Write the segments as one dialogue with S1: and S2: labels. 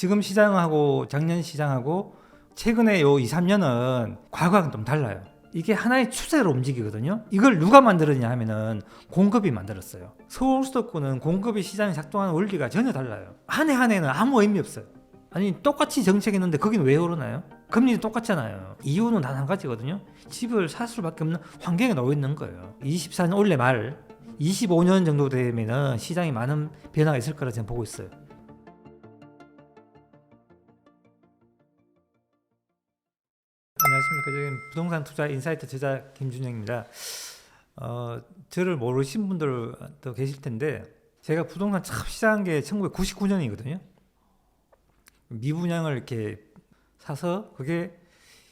S1: 지금 시장하고 작년 시장하고 최근에 요 2, 3년은 과거와는 좀 달라요. 이게 하나의 추세로 움직이거든요. 이걸 누가 만들었냐 하면은 공급이 만들었어요. 서울 수도권은 공급이 시장이 작동하는 원리가 전혀 달라요. 한 해 한 해는 아무 의미 없어요. 아니 똑같이 정책했는데 거기는 왜 오르나요? 금리도 똑같잖아요. 이유는 단 한 가지거든요. 집을 살 수밖에 없는 환경에 놓여 있는 거예요. 24년 올해 말 25년 정도 되면은 시장에 많은 변화가 있을 거라 저는 보고 있어요. 안녕하십니까. 저는 부동산 투자 인사이트 저자 김준영입니다. 저를 모르신 분들도 계실 텐데 제가 부동산 처음 시작한 게 1999년이거든요. 미분양을 이렇게 사서 그게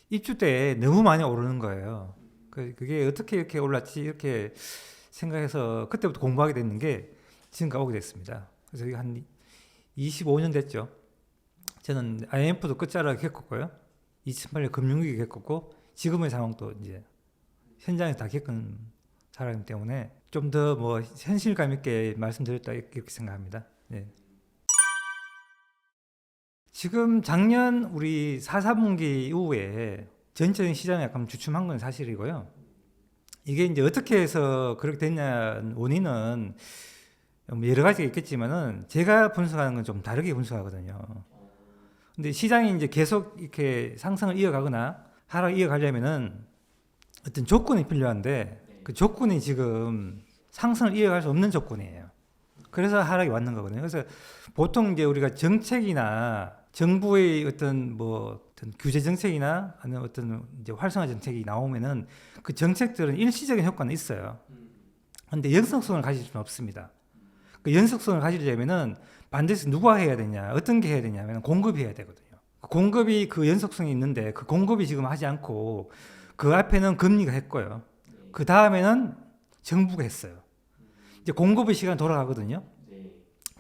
S1: 입주 때 너무 많이 오르는 거예요. 그게 어떻게 이렇게 올랐지 이렇게 생각해서 그때부터 공부하게 됐는 게 지금까지 오게 됐습니다. 그래서 한 25년 됐죠. 저는 IMF도 끝자락에 겪었고요. 2008년 금융위기 겪었고 지금의 상황도 이제 현장에서 다 겪은 사람이기 때문에 좀 더 뭐 현실감 있게 말씀드렸다 이렇게 생각합니다. 네. 지금 작년 우리 4, 4분기 이후에 전체적인 시장이 약간 주춤한 건 사실이고요. 이게 이제 어떻게 해서 그렇게 됐냐 원인은 여러 가지가 있겠지만은 제가 분석하는 건 좀 다르게 분석하거든요. 근데 시장이 이제 계속 이렇게 상승을 이어가거나 하락 이어가려면은 어떤 조건이 필요한데 그 조건이 지금 상승을 이어갈 수 없는 조건이에요. 그래서 하락이 왔는 거거든요. 그래서 보통 이제 우리가 정책이나 정부의 어떤 어떤 규제 정책이나 아니면 어떤 이제 활성화 정책이 나오면은 그 정책들은 일시적인 효과는 있어요. 근데 연속성을 가질 수는 없습니다. 그 연속성을 가지려면은 반드시 누가 해야 되냐, 어떤 게 해야 되냐면 공급이 해야 되거든요. 공급이 그 연속성이 있는데 그 공급이 지금 하지 않고 그 앞에는 금리가 했고요. 그 다음에는 정부가 했어요. 이제 공급의 시간 돌아가거든요.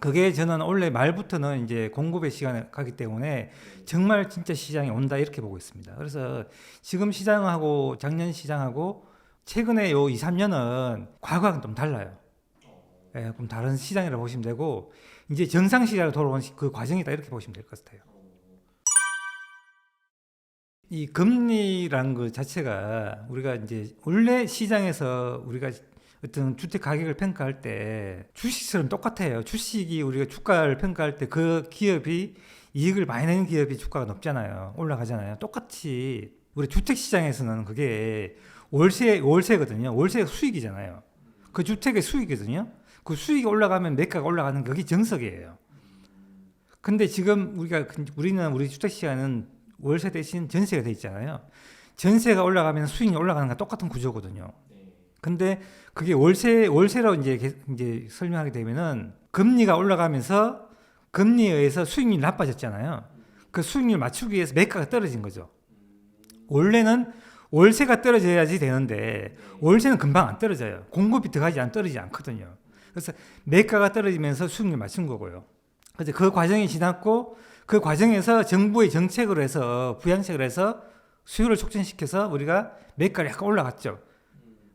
S1: 그게 저는 올해 말부터는 이제 공급의 시간에 가기 때문에 정말 진짜 시장이 온다 이렇게 보고 있습니다. 그래서 지금 시장하고 작년 시장하고 최근에 요 2, 3년은 과거와는 좀 달라요. 예, 좀 다른 시장이라고 보시면 되고 이제 정상 시장으로 돌아온 그 과정이다 이렇게 보시면 될 것 같아요. 이 금리라는 것 자체가 우리가 이제 원래 시장에서 우리가 어떤 주택 가격을 평가할 때 주식처럼 똑같아요. 주식이 우리가 주가를 평가할 때 그 기업이 이익을 많이 내는 기업이 주가가 높잖아요. 올라가잖아요. 똑같이 우리 주택 시장에서는 그게 월세거든요. 월세가 수익이잖아요. 그 주택의 수익이거든요. 그 수익이 올라가면 매가가 올라가는 그게 정석이에요. 근데 지금 우리 주택 시장은 월세 대신 전세가 돼 있잖아요. 전세가 올라가면 수익이 올라가는 거 똑같은 구조거든요. 근데 그게 월세로 이제 설명하게 되면은 금리가 올라가면서 금리에 의해서 수익률이 나빠졌잖아요. 그 수익률 맞추기 위해서 매가가 떨어진 거죠. 원래는 월세가 떨어져야지 되는데 월세는 금방 안 떨어져요. 공급이 들어가지 떨어지지 않거든요. 그래서 매가가 떨어지면서 수익률 맞춘 거고요. 그래서 그 과정이 지났고 그 과정에서 정부의 정책으로 해서 부양책을 해서 수요를 촉진시켜서 우리가 매가를 약간 올라갔죠.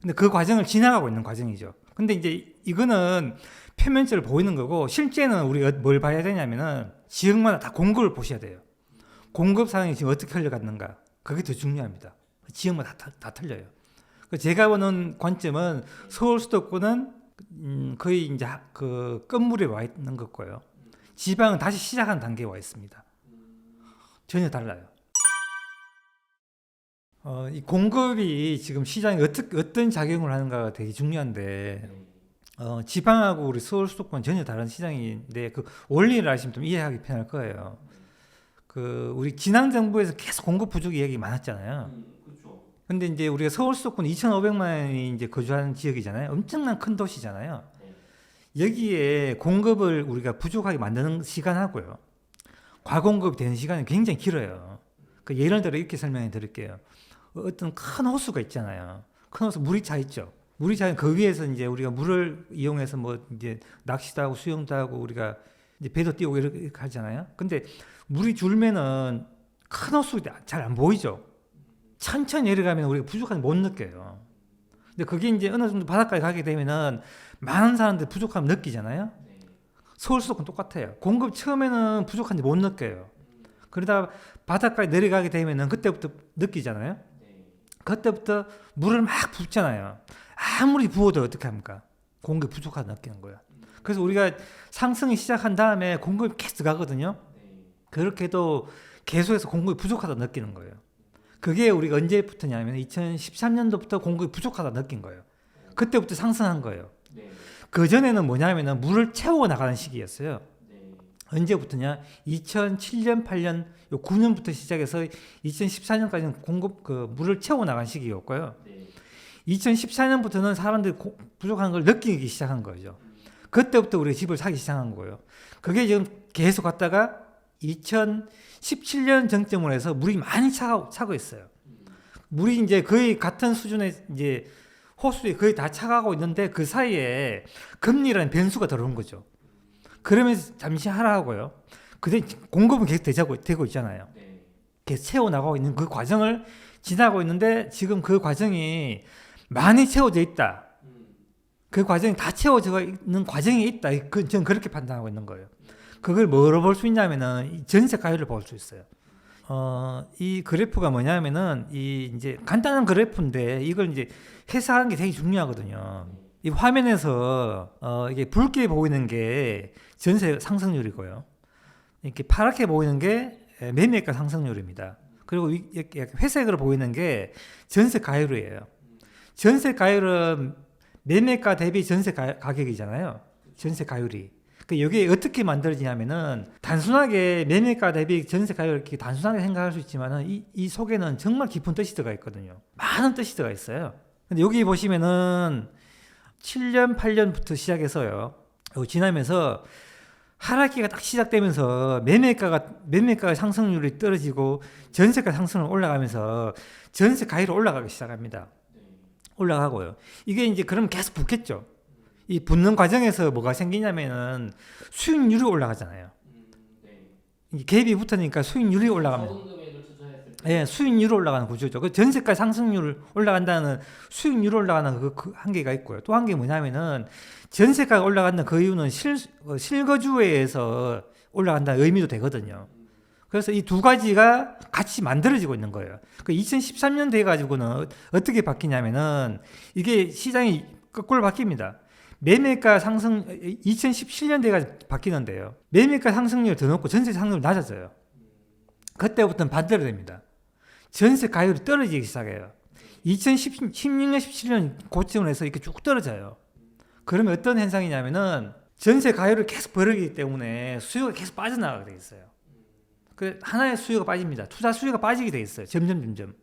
S1: 근데 그 과정을 지나가고 있는 과정이죠. 근데 이제 이거는 표면적으로 보이는 거고 실제는 우리가 뭘 봐야 되냐면은 지역마다 다 공급을 보셔야 돼요. 공급 상황이 지금 어떻게 흘러갔는가. 그게 더 중요합니다. 지역마다 다 틀려요. 제가 보는 관점은 서울 수도권은 거의 이제 그 끝물에 와 있는 것고요. 지방은 다시 시작하는 단계에 와 있습니다. 전혀 달라요. 이 공급이 지금 시장에 어떤 작용을 하는가가 되게 중요한데 지방하고 우리 서울 수도권 전혀 다른 시장인데 그 원리를 아시면 좀 이해하기 편할 거예요. 우리 지난 정부에서 계속 공급 부족 이야기 많았잖아요. 근데 이제 우리가 서울 수도권 2,500만이 이제 거주하는 지역이잖아요. 엄청난 큰 도시잖아요. 여기에 공급을 우리가 부족하게 만드는 시간하고요. 과공급이 되는 시간이 굉장히 길어요. 예를 들어 이렇게 설명해 드릴게요. 어떤 큰 호수가 있잖아요. 큰 호수 물이 차 있죠. 물이 차면 그 위에서 이제 우리가 물을 이용해서 이제 낚시도 하고 수영도 하고 우리가 이제 배도 띄우고 이렇게 하잖아요. 근데 물이 줄면은 큰 호수가 잘 안 보이죠. 천천히 내려가면 우리가 부족함을 못 느껴요. 근데 그게 이제 어느 정도 바닷가에 가게 되면은 많은 사람들이 부족함을 느끼잖아요. 서울 수도권 똑같아요. 공급 처음에는 부족한지 못 느껴요. 그러다 바닷가에 내려가게 되면은 그때부터 느끼잖아요. 그때부터 물을 막 붓잖아요. 아무리 부어도 어떻게 합니까? 공급이 부족하다 느끼는 거예요. 그래서 우리가 상승이 시작한 다음에 공급이 계속 가거든요. 그렇게도 계속해서 공급이 부족하다 느끼는 거예요. 그게 우리가 언제부터냐면 2013년도부터 공급이 부족하다 느낀 거예요. 그때부터 상승한 거예요. 그 전에는 뭐냐면은 물을 채워 나가는 시기였어요. 언제부터냐? 2007년, 8년, 요 9년부터 시작해서 2014년까지는 공급 그 물을 채워 나간 시기였고요. 2014년부터는 사람들이 부족한 걸 느끼기 시작한 거죠. 그때부터 우리가 집을 사기 시작한 거예요. 그게 지금 계속 갔다가 2017년 정점으로 해서 물이 많이 차고 있어요. 물이 이제 거의 같은 수준의 이제 호수에 거의 다 차가고 있는데 그 사이에 금리라는 변수가 들어온 거죠. 그러면서 잠시 하락하고요. 근데 공급은 계속 되고 있잖아요. 계속 채워나가고 있는 그 과정을 지나고 있는데 지금 그 과정이 많이 채워져 있다. 그 과정이 다 채워져 있는 과정이 있다. 저는 그렇게 판단하고 있는 거예요. 그걸 뭐로 볼 수 있냐면은 이 전세 가율을 볼 수 있어요. 이 그래프가 뭐냐면은 이 이제 간단한 그래프인데 이걸 이제 해석하는 게 되게 중요하거든요. 이 화면에서 이게 붉게 보이는 게 전세 상승률이고요. 이렇게 파랗게 보이는 게 매매가 상승률입니다. 그리고 이렇게 회색으로 보이는 게 전세 가율이에요. 전세 가율은 매매가 대비 전세 가격이잖아요. 전세 가율이. 이게 어떻게 만들어지냐면은 단순하게 매매가 대비 전세 가율 이렇게 단순하게 생각할 수 있지만은 이 속에는 정말 깊은 뜻이 들어가 있거든요. 많은 뜻이 들어가 있어요. 근데 여기 보시면은 7년, 8년부터 시작해서요. 지나면서 하락기가 딱 시작되면서 매매가 상승률이 떨어지고 전세가 상승을 올라가면서 전세 가율이 올라가기 시작합니다. 올라가고요. 이게 이제 그러면 계속 붙겠죠. 이 붙는 과정에서 뭐가 생기냐면은 수익률이 올라가잖아요. 이 갭이 붙으니까 수익률이 올라갑니다. 예, 수익률이 올라가는 구조죠. 그 전세가 상승률 올라간다는 수익률이 올라가는 그 한계가 있고요. 또 한 게 뭐냐면은 전세가가 올라간다는 그 이유는 실거주에 의해서 올라간다는 의미도 되거든요. 그래서 이 두 가지가 같이 만들어지고 있는 거예요. 그 2013년 돼 가지고는 어떻게 바뀌냐면은 이게 시장이 거꾸로 바뀝니다. 매매가 상승 2017년 돼가 바뀌는데요. 매매가 상승률 더 높고 전세 상승률 낮아져요. 그때부터는 반대로 됩니다. 전세 가율이 떨어지기 시작해요. 2016년, 17년 고점을 해서 이렇게 쭉 떨어져요. 그러면 어떤 현상이냐면은 전세 가율을 계속 벌이기 때문에 수요가 계속 빠져나가게 돼 있어요. 그 하나의 수요가 빠집니다. 투자 수요가 빠지게 돼 있어요. 점점.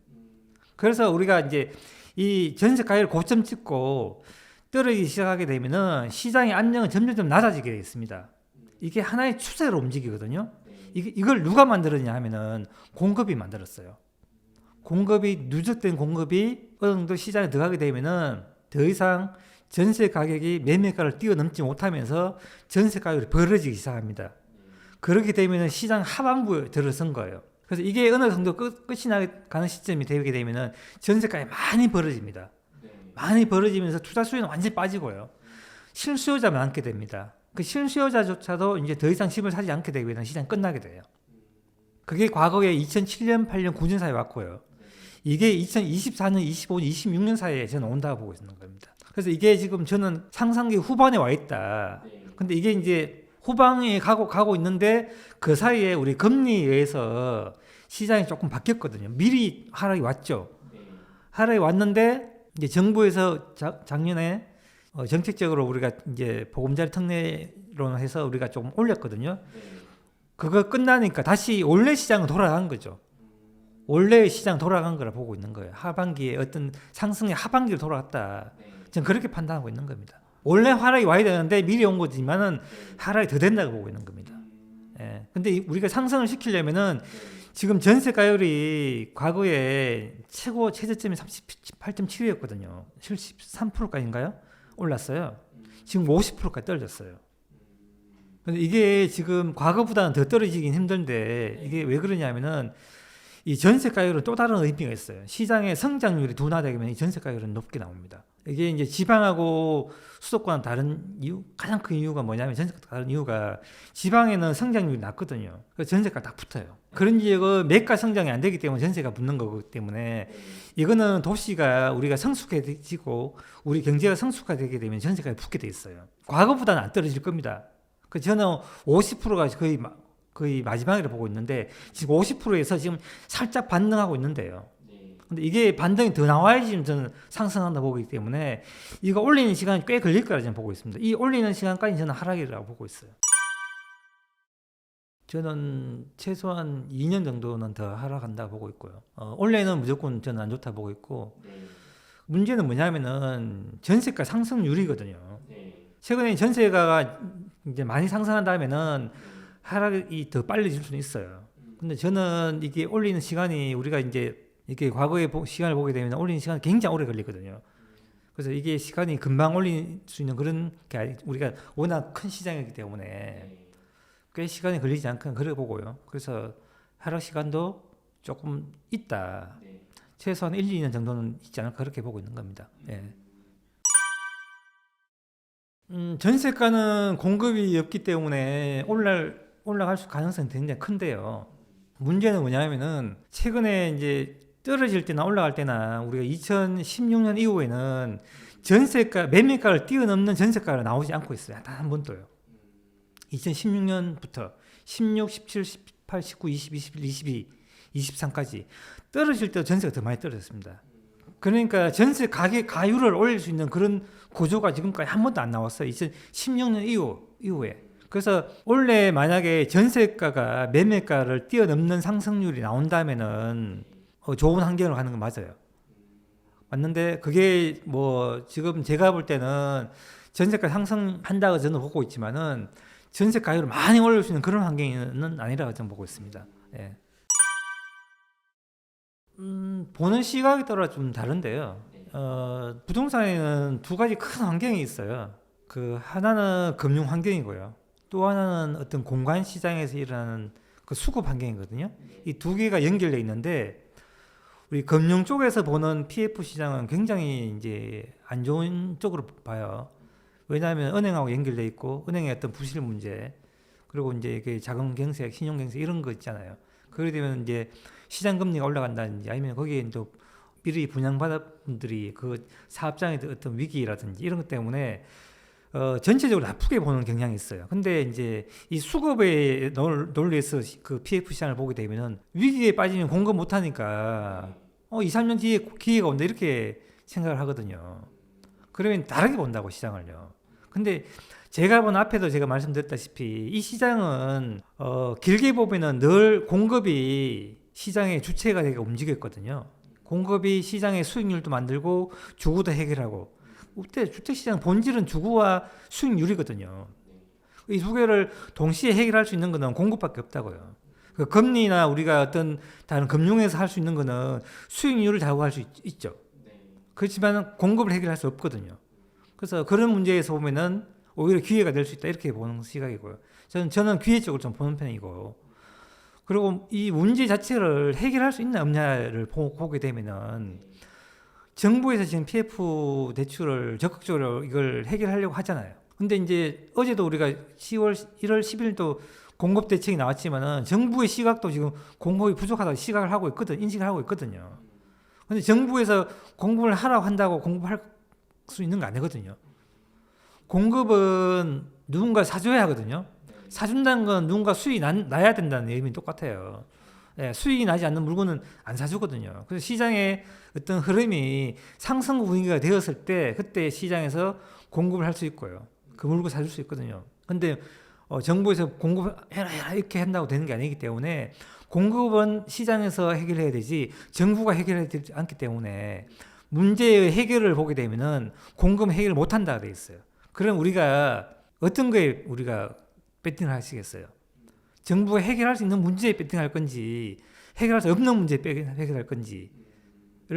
S1: 그래서 우리가 이제 이 전세 가율 고점 찍고 떨어지기 시작하게 되면은 시장의 안정은 점점 낮아지게 되어 있습니다. 이게 하나의 추세로 움직이거든요. 이걸 누가 만들었냐 하면은 공급이 만들었어요. 누적된 공급이 어느 정도 시장에 들어가게 되면은 더 이상 전세 가격이 매매가를 뛰어넘지 못하면서 전세 가격이 벌어지기 시작합니다. 그렇게 되면은 시장 하반부에 들어선 거예요. 그래서 이게 어느 정도 끝이 나가는 시점이 되게 되면은 전세가가 많이 벌어집니다. 많이 벌어지면서 투자 수요는 완전히 빠지고요. 실수요자만 남게 됩니다. 그 실수요자조차도 이제 더 이상 집을 사지 않게 되면 시장이 끝나게 돼요. 그게 과거에 2007년, 8년, 9년 사이에 왔고요. 이게 2024년, 25년, 26년 사이에 저는 온다고 보고 있는 겁니다. 그래서 이게 지금 저는 상상기 후반에 와 있다. 근데 이게 이제 후반에 가고 있는데 그 사이에 우리 금리에 의해서 시장이 조금 바뀌었거든요. 미리 하락이 왔죠. 하락이 왔는데 이제 정부에서 작년에 정책적으로 우리가 이제 보금자리 특례로 해서 우리가 좀 올렸거든요. 그거 끝나니까 다시 원래 시장은 돌아간 거죠. 원래 시장 돌아간 거라 보고 있는 거예요. 하반기에 어떤 상승의 하반기로 돌아갔다. 저는 그렇게 판단하고 있는 겁니다. 원래 하락이 와야 되는데 미리 온 거지만은 하락이 더 된다고 보고 있는 겁니다. 예. 근데 우리가 상승을 시키려면은 지금 전세 가율이 과거에 최저점이 38.7이었거든요. 73%까지인가요? 올랐어요. 지금 50%까지 떨어졌어요. 근데 이게 지금 과거보다는 더 떨어지긴 힘든데 이게 왜 그러냐면은 이 전세 가율은 또 다른 의미가 있어요. 시장의 성장률이 둔화되면 이 전세 가율은 높게 나옵니다. 이게 이제 지방하고 수도권은 다른 이유, 가장 큰 이유가 뭐냐면 전세가 다른 이유가 지방에는 성장률이 낮거든요. 그래서 전세가 딱 붙어요. 그런 지역은 매가 성장이 안 되기 때문에 전세가 붙는 거기 때문에 이거는 도시가 우리가 성숙해지고 우리 경제가 성숙화되게 되면 전세가 붙게 돼 있어요. 과거보다는 안 떨어질 겁니다. 그 저는 50%가 거의 마지막이라 보고 있는데 지금 50%에서 지금 살짝 반등하고 있는데요. 근데 이게 반등이 더 나와야지 저는 상승한다 보기 때문에 이거 올리는 시간이 꽤 걸릴 거라 저는 보고 있습니다. 이 올리는 시간까지 저는 하락이라고 보고 있어요. 저는 최소한 2년 정도는 더 하락한다 보고 있고요. 올해는 무조건 저는 안 좋다 보고 있고 문제는 뭐냐면은 전세가 상승률이거든요. 최근에 전세가가 이제 많이 상승한 다음에는 하락이 더 빨라질 수는 있어요. 근데 저는 이게 올리는 시간이 우리가 이제 이렇게 과거의 시간을 보게 되면 올리는 시간이 굉장히 오래 걸리거든요. 그래서 이게 시간이 금방 올릴 수 있는 그런 게 우리가 워낙 큰 시장이기 때문에 꽤 시간이 걸리지 않거나 그래 보고요. 그래서 하락 시간도 조금 있다. 최소한 1, 2년 정도는 있지 않을까 그렇게 보고 있는 겁니다. 예. 전세가는 공급이 없기 때문에 올라갈 가능성이 굉장히 큰데요. 문제는 뭐냐면은 최근에 이제 떨어질 때나 올라갈 때나 우리가 2016년 이후에는 전세가 매매가를 뛰어넘는 전세가가 나오지 않고 있어요. 단 한 번도요. 2016년부터 16, 17, 18, 19, 20, 21, 22, 23까지 떨어질 때 전세가 더 많이 떨어졌습니다. 그러니까 전세 가율을 올릴 수 있는 그런 구조가 지금까지 한 번도 안 나왔어요. 2016년 이후에. 그래서 원래 만약에 전세가가 매매가를 뛰어넘는 상승률이 나온다면은 좋은 환경으로 가는 건 맞아요. 맞는데 그게 뭐 지금 제가 볼 때는 전세가 상승한다고 저는 보고 있지만은 전세 가율을 많이 올릴 수 있는 그런 환경은 아니라고 저는 보고 있습니다. 예. 보는 시각에 따라 좀 다른데요. 부동산에는 두 가지 큰 환경이 있어요. 그 하나는 금융 환경이고요. 또 하나는 어떤 공간 시장에서 일어나는 그 수급 환경이거든요. 이 두 개가 연결되어 있는데 우리 금융 쪽에서 보는 PF 시장은 굉장히 이제 안 좋은 쪽으로 봐요. 왜냐하면 은행하고 연결돼 있고 은행의 어떤 부실 문제 그리고 이제 그 자금 경색, 신용 경색 이런 거 있잖아요. 그러게 되면 이제 시장 금리가 올라간다든지 아니면 거기에 또 미리 분양받은 분들이 그 사업장의 어떤 위기라든지 이런 것 때문에 전체적으로 나쁘게 보는 경향이 있어요. 근데 이제 이 수급의 논리에서 그 PF 시장을 보게 되면은 위기에 빠지면 공급 못 하니까 2, 3년 뒤에 기회가 온다 이렇게 생각을 하거든요. 그러면 다르게 본다고 시장을요. 근데 제가 본 앞에도 제가 말씀드렸다시피 이 시장은 길게 보면은 늘 공급이 시장의 주체가 되게 움직였거든요. 공급이 시장의 수익률도 만들고 주구도 해결하고 그때 주택시장 본질은 주구와 수익률이거든요. 이 두 개를 동시에 해결할 수 있는 것은 공급밖에 없다고요. 그 금리나 우리가 어떤 다른 금융에서 할 수 있는 것은 수익률을 좌우할 수 있죠. 그렇지만 공급을 해결할 수 없거든요. 그래서 그런 문제에서 보면은 오히려 기회가 될 수 있다 이렇게 보는 시각이고요. 저는 기회 쪽을 좀 보는 편이고 그리고 이 문제 자체를 해결할 수 있나 없냐를 보게 되면은 정부에서 지금 PF 대출을 적극적으로 이걸 해결하려고 하잖아요. 근데 이제 어제도 우리가 1월 10일도 공급 대책이 나왔지만은 정부의 시각도 지금 공급이 부족하다고 시각을 하고 있거든, 인식을 하고 있거든요. 근데 정부에서 공급을 하라고 한다고 공급할 수 있는 거 아니거든요. 공급은 누군가 사줘야 하거든요. 사준다는 건 누군가 수익이 나야 된다는 의미는 똑같아요. 예, 수익이 나지 않는 물건은 안 사주거든요. 그래서 시장의 어떤 흐름이 상승 분위기가 되었을 때 그때 시장에서 공급을 할 수 있고요. 그 물건 사줄 수 있거든요. 근데 정부에서 공급해라 이렇게 한다고 되는 게 아니기 때문에 공급은 시장에서 해결해야 되지 정부가 해결해야 되지 않기 때문에 문제의 해결을 보게 되면은 공급 해결을 못 한다고 돼 있어요. 그럼 우리가 어떤 거에 우리가 배팅을 하시겠어요? 정부가 해결할 수 있는 문제에 배팅할 건지 해결할 수 없는 문제에 해결할 건지를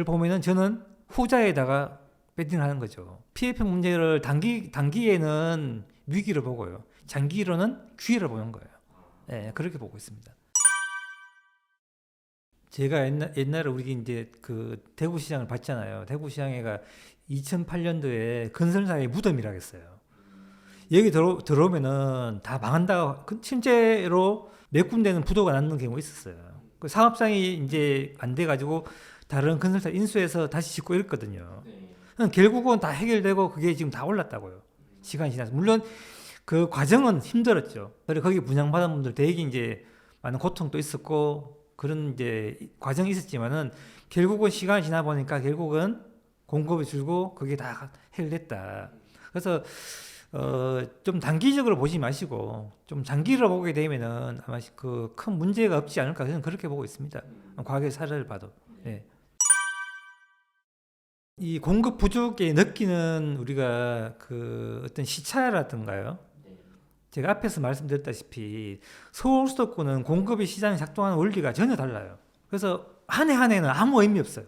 S1: 보면은 저는 후자에다가 배팅하는 거죠. PF 문제를 단기에는 위기를 보고요. 장기로는 기회를 보는 거예요. 네, 그렇게 보고 있습니다. 제가 옛날에 우리 이제 그 대구 시장을 봤잖아요. 대구 시장에가 2008년도에 건설사의 무덤이라 했어요. 여기 들어오면은 다 망한다. 실제로 몇 군데는 부도가 났는 경우가 있었어요. 그 사업장이 이제 안 돼가지고 다른 건설사 인수해서 다시 짓고 이랬거든요. 결국은 다 해결되고 그게 지금 다 올랐다고요. 시간이 지나서. 물론 그 과정은 힘들었죠. 그리고 거기 분양받은 분들 되게 이제 많은 고통도 있었고 그런 이제 과정이 있었지만은 결국은 시간이 지나 보니까 결국은 공급이 줄고 그게 다 해결됐다. 그래서 좀 단기적으로 보지 마시고 좀 장기로 보게 되면은 아마 그 큰 문제가 없지 않을까 저는 그렇게 보고 있습니다. 과거의 사례를 봐도. 네. 이 공급 부족에 느끼는 우리가 그 어떤 시차라든가요. 제가 앞에서 말씀드렸다시피 서울 수도권은 공급이 시장이 작동하는 원리가 전혀 달라요. 그래서 한 해 한 해는 아무 의미 없어요.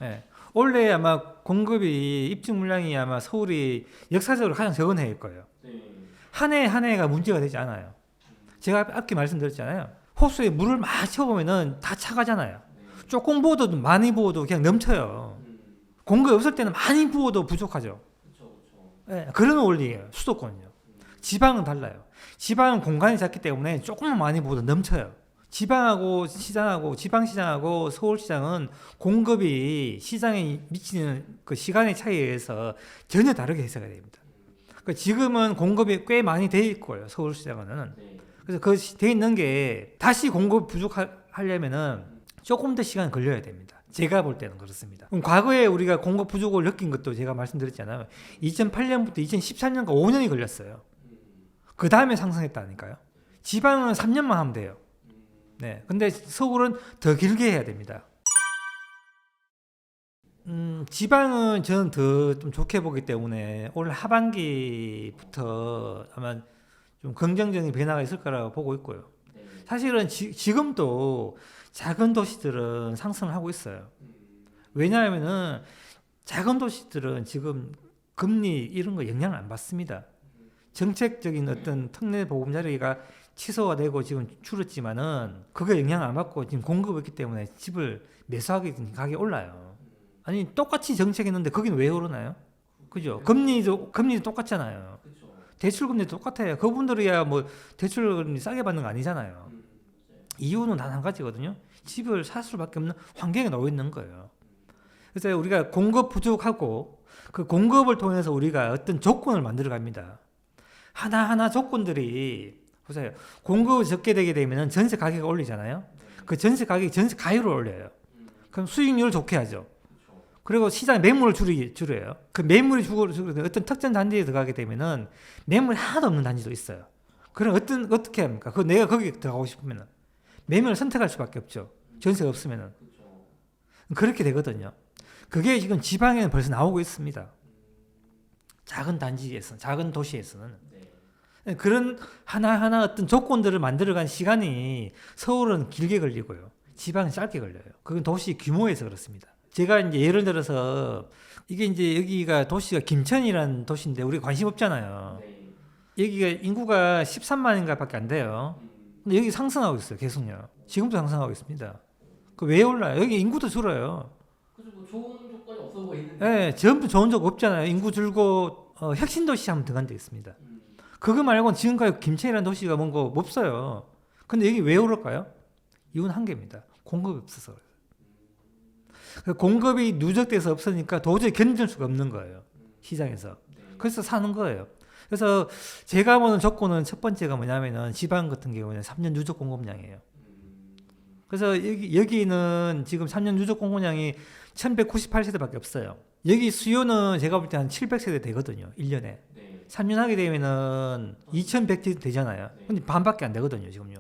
S1: 네. 원래 아마 공급이 입주 물량이 아마 서울이 역사적으로 가장 적은 해일 거예요. 한 해 한 해가 문제가 되지 않아요. 제가 앞에 말씀드렸잖아요. 호수에 물을 막 채워보면은 다 차가잖아요. 조금 부어도 많이 부어도 그냥 넘쳐요. 공급이 없을 때는 많이 부어도 부족하죠. 네, 그런 원리예요. 수도권은요. 지방은 달라요. 지방은 공간이 작기 때문에 조금만 많이 부어도 넘쳐요. 지방하고 시장하고 지방시장하고 서울시장은 공급이 시장에 미치는 그 시간의 차이에 의해서 전혀 다르게 해석이 됩니다. 그러니까 지금은 공급이 꽤 많이 돼 있고요. 서울시장은. 그래서 그 돼 있는 게 다시 공급 부족하려면은 조금 더 시간 걸려야 됩니다. 제가 볼 때는 그렇습니다. 그럼 과거에 우리가 공급 부족을 느낀 것도 제가 말씀드렸잖아요. 2008년부터 2013년까지 5년이 걸렸어요. 그 다음에 상승했다니까요. 지방은 3년만 하면 돼요. 네. 근데 서울은 더 길게 해야 됩니다. 지방은 저는 더 좀 좋게 보기 때문에 올 하반기부터 아마 좀 긍정적인 변화가 있을 거라고 보고 있고요. 사실은 지금도 작은 도시들은 상승을 하고 있어요. 왜냐하면은 작은 도시들은 지금 금리 이런 거 영향을 안 받습니다. 정책적인 어떤 특례 보금자리가 취소가 되고 지금 줄었지만은 그게 영향 안 받고 지금 공급이 있기 때문에 집을 매수하게 되면 가격이 올라요. 아니 똑같이 정책했는데 거기는 왜 오르나요? 그죠? 금리도 똑같잖아요. 대출금리도 똑같아요. 그분들이야 뭐 대출금리 싸게 받는 거 아니잖아요. 이유는 단 한 가지거든요. 집을 살 수밖에 없는 환경에 놓여 있는 거예요. 그래서 우리가 공급 부족하고 그 공급을 통해서 우리가 어떤 조건을 만들어 갑니다. 하나하나 조건들이 보세요. 공급이 적게 되게 되면 전세 가격을 올리잖아요. 그 전세 가격이 전세 가율을 올려요. 그럼 수익률을 좋게 하죠. 그리고 시장 매물을 줄여요. 그 매물이 줄어서 어떤 특정 단지에 들어가게 되면은 매물이 하나도 없는 단지도 있어요. 그럼 어떻게 합니까? 내가 거기 들어가고 싶으면은 매물을 선택할 수밖에 없죠. 전세가 없으면은. 그렇게 되거든요. 그게 지금 지방에는 벌써 나오고 있습니다. 작은 단지에서, 작은 도시에서는. 그런 하나하나 어떤 조건들을 만들어간 시간이 서울은 길게 걸리고요. 지방은 짧게 걸려요. 그건 도시 규모에서 그렇습니다. 제가 이제 예를 들어서 이게 이제 여기가 도시가 김천이라는 도시인데 우리 관심 없잖아요. 여기가 인구가 13만인가 밖에 안 돼요. 근데 여기 상승하고 있어요. 계속요. 지금도 상승하고 있습니다. 그 왜 올라요? 여기 인구도 줄어요.
S2: 그죠, 뭐 좋은 조건이 없어 보이는데.
S1: 네, 전부 좋은 적 없잖아요. 인구 줄고 혁신도시 하면 들어간 데 있습니다. 그거 말고는 지금까지 김천이라는 도시가 뭔가 없어요. 근데 여기 왜 오를까요? 이유는 한 개입니다. 공급이 없어서 그래요. 공급이 누적돼서 없으니까 도저히 견딜 수가 없는 거예요. 시장에서. 그래서 사는 거예요. 그래서 제가 보는 조건은 첫 번째가 뭐냐면은 지방 같은 경우는 3년 누적 공급량이에요. 그래서 여기는 지금 3년 누적 공급량이 1198세대밖에 없어요. 여기 수요는 제가 볼 때 한 700세대 되거든요. 1년에. 3년 하게 되면은 2100세대 되잖아요. 근데 반밖에 안 되거든요, 지금요.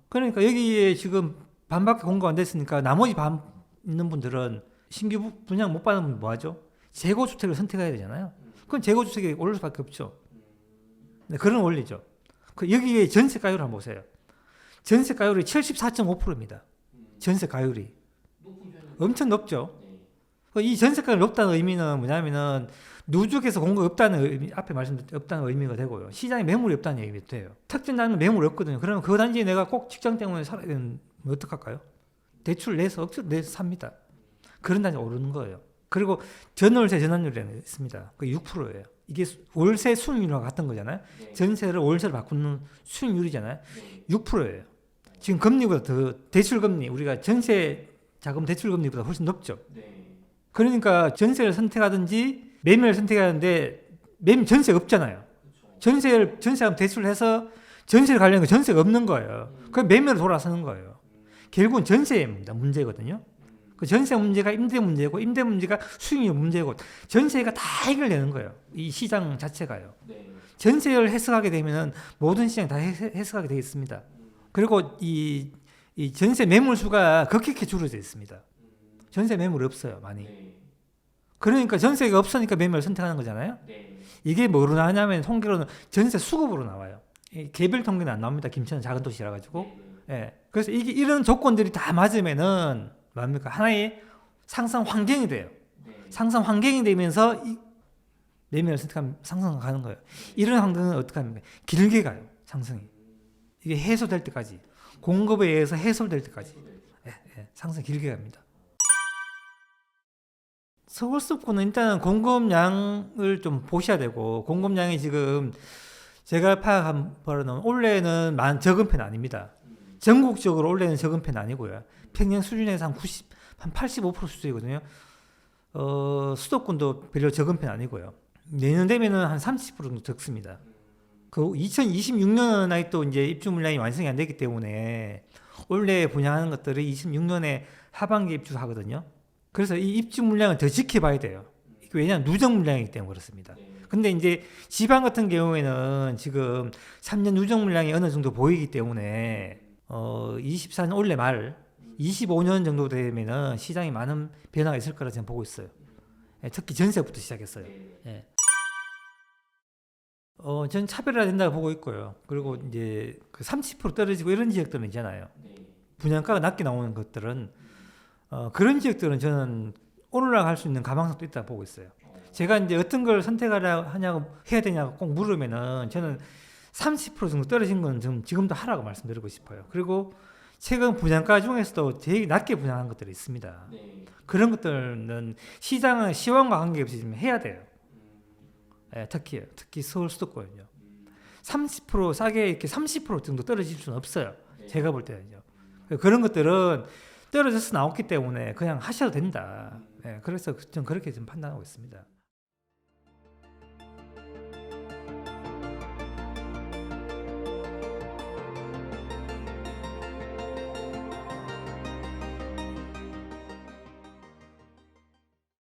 S1: 그러니까 여기에 지금 반밖에 공급 안 됐으니까 나머지 반 있는 분들은 신규 분양 못 받는 분들 뭐 하죠? 재고주택을 선택해야 되잖아요. 그럼 재고주택이 오를 수밖에 없죠. 네, 그런 원리죠. 여기에 전세가율 한번 보세요. 전세가율이 74.5%입니다. 전세가율이. 엄청 높죠. 이 전세가율이 높다는 의미는 뭐냐면은 누적해서 공급 없다는 의미, 앞에 말씀드렸던 없다는 의미가 되고요. 시장에 매물이 없다는 얘기가 돼요. 특정 단지는 매물이 없거든요. 그러면 그 단지에 내가 꼭 직장 때문에 살아야 되는 뭐 어떡할까요? 대출 내서 억지로 내서 삽니다. 그런 다음에 오르는 거예요. 그리고 전월세 전환율이라는 게 있습니다. 그 6%예요. 이게 월세 수익률과 같은 거잖아요.
S2: 네.
S1: 전세를 월세로 바꾸는 수익률이잖아요.
S2: 네.
S1: 6%예요. 지금 금리보다 더 대출 금리 우리가 전세 자금 대출 금리보다 훨씬 높죠.
S2: 네.
S1: 그러니까 전세를 선택하든지 매매를 선택해야 하는데 매매 전세가 없잖아요.
S2: 그렇죠.
S1: 전세하면 대출을 해서 전세를 가려는 거 전세가 없는 거예요. 그 매매로 돌아서는 거예요. 결국은 전세입니다. 문제거든요. 그 전세 문제가 임대 문제고 임대 문제가 수익률 문제고 전세가 다 해결되는 거예요. 이 시장 자체가요.
S2: 네.
S1: 전세를 해석하게 되면은 모든 시장이 다 해석하게 되어 있습니다. 그리고 이 전세 매물 수가 급격히 줄어져 있습니다. 전세 매물이 없어요, 많이.
S2: 네.
S1: 그러니까 전세가 없으니까 매매를 선택하는 거잖아요.
S2: 네.
S1: 이게 뭐로 나냐면 통계로는 전세 수급으로 나와요. 이 개별 통계는 안 나옵니다. 김천은 작은 도시라 가지고. 예. 그래서 이런 조건들이 다 맞으면은 뭡니까? 하나의 상승 환경이 돼요.
S2: 네.
S1: 상승 환경이 되면서 이 매매를 선택하면 상승 가는 거예요. 이런 환경은 어떻게 합니까? 길게 가요. 상승이. 이게 해소될 때까지. 공급에 의해서 해소될 때까지. 상승 길게 갑니다. 서울 수도권은 일단은 공급량을 좀 보셔야 되고 공급량이 지금 제가 파악한 바로는 올해는 적은 편 아닙니다. 전국적으로 올해는 적은 편 아니고요. 평년 수준에서 한 85% 수준이거든요. 수도권도 별로 적은 편 아니고요. 내년 되면은 한 30% 정도 적습니다. 그 2026년은 아직 또 이제 입주 물량이 완성이 안 되기 때문에 올해 분양하는 것들이 26년에 하반기에 입주하거든요. 그래서 이 입주 물량을 더 지켜봐야 돼요. 왜냐하면 누적 물량이기 때문에 그렇습니다. 근데 이제 지방 같은 경우에는 지금 3년 누적 물량이 어느 정도 보이기 때문에 24년 올해 말 25년 정도 되면은 시장에 많은 변화가 있을 거라 저는 보고 있어요. 특히 전세부터 시작했어요. 저는 차별화가 된다고 보고 있고요. 그리고 이제 그 30% 떨어지고 이런 지역들은 있잖아요. 분양가가 낮게 나오는 것들은 그런 지역들은 저는 올라갈 수 있는 가망성도 있다고 보고 있어요. 제가 이제 어떤 걸 선택하냐고 해야 되냐고 꼭 물으면은 저는 30% 정도 떨어진 건 지금도 하라고 말씀드리고 싶어요. 그리고 최근 분양가 중에서도 되게 낮게 분양한 것들이 있습니다. 그런 것들은 시장은 시황과 관계없이 좀 해야 돼요. 특히 서울 수도권은요. 30% 싸게 이렇게 30% 정도 떨어질 수는 없어요. 제가 볼 때는요. 그런 것들은 떨어져서 나왔기 때문에 그냥 하셔도 된다. 그래서 전 그렇게 좀 판단하고 있습니다.